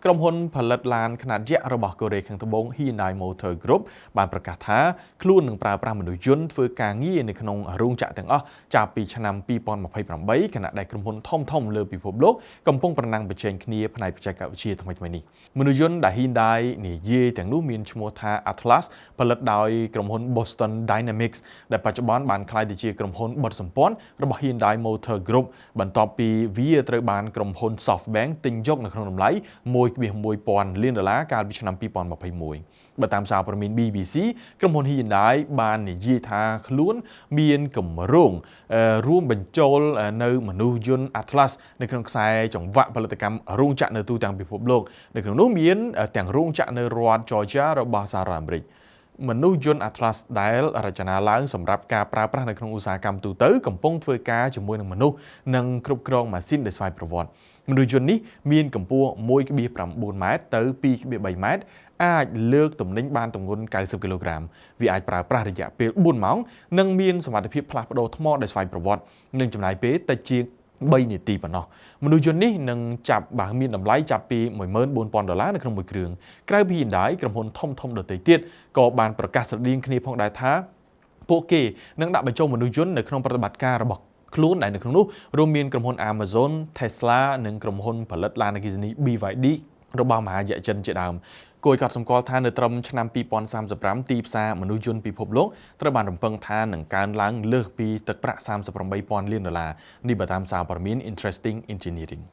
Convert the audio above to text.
ក្រុមហ៊ុនផលិតឡានខ្នាតយក្សរបស់កូរ៉េខាងត្បូង Hyundai Motor Group បានប្រកាសថាខ្លួននឹងប្រើប្រាស់មនុស្សយន្តធ្វើការងារនៅក្នុងរោងចក្រទាំងអស់ចាប់ពីឆ្នាំ2028ខណៈដែលក្រុមហ៊ុនធំៗលើពិភពលោកកំពុងប្រណាំងប្រជែងគ្នាផ្នែកបច្ចេកវិទ្យាថ្មីៗនេះមនុស្សយន្តដែល Hyundai និយាយទាំងនោះមានឈ្មោះថា Atlas ផលិតដោយក្រុមហ៊ុន Boston Dynamics ដែលបច្ចុប្បន្នបានក្លាយទៅជាក្រុមហ៊ុនបិទសម្ព័ន្ធរបស់ Hyundai Motor Group បន្ទាប់ពីវាត្រូវបានក្រុមហ៊ុន SoftBank ទិញយកនៅក្នុងតម្លៃ$1.1 លានកាលពីឆ្នាំ2021បើតាមសារព័ត៌មាន BBC ក្រុមហ៊ុន Hyundai បាននិយាយថាខ្លួនមានគម្រោងរួមបញ្ចូលនៅមនុស្សយន្ត Atlas នៅក្នុងខ្សែចង្វាក់ផលិតកម្មរោងចក្រនៅទូទាំងពិភពលោកនៅក្នុងនោះមានទាំងរោងចក្រនៅរដ្ឋ Georgia របស់សហរដ្ឋអាមេរិកមនុស្សយន្ត Atlas ដែលរចនាឡើងសម្រាប់ការប្រើប្រាស់នៅក្នុងឧស្សាហកម្មទូទៅកំពុងធ្វើការជាមួយនឹងមនុស្សនិងគ្រប់គ្រងម៉ាស៊ីនដែលស្វ័យប្រវត្តិមនុស្សយន្តនេះមានកម្ពស់ 1.9 ម៉ែត្រទៅ 2.3 ម៉ែត្រអាចលើកទំនិញបានទម្ងន់90គីឡូក្រាមវាអាចប្រើប្រាស់រយៈពេល4ម៉ោងនិងមានសមត្ថភាពផ្លាស់ប្ដូរថ្មដែលស្វ័យប្រវត្តិនិងចំណាយពេលតិចជាង3នាទីប៉ុណ្ណោះមនុស្សយន្តនេះនឹងមានតម្លៃចាប់ពី$14,000នៅក្នុងមួយគ្រឿងក្រៅពី Hyundai ក្រុមហ៊ុនធំៗដទៃទៀតក៏បានប្រកាសស្រដៀងគ្នាផងដែរថាពួកគេនឹងដាក់បញ្ចូលមនុស្សយន្តនៅក្នុងប្រតិបត្តិការរបស់ខ្លួនដែលនៅក្នុងនោះរួមមានក្រុមហ៊ុន Amazon, Tesla និងក្រុមហ៊ុនផលិតឡានអគ្គិសនី BYD របស់មហាយៈចិនជាដើមគួរឲ្យកត់សម្គាល់ថានៅត្រឹមឆ្នាំ2035ទីផ្សារមនុស្សយន្តពិភពលោកត្រូវបានរំពឹងថានឹងកើនឡើងលើសពីទឹកប្រាក់$38,000 លាននេះបើតាមសារព័ត៌មាន Interesting Engineering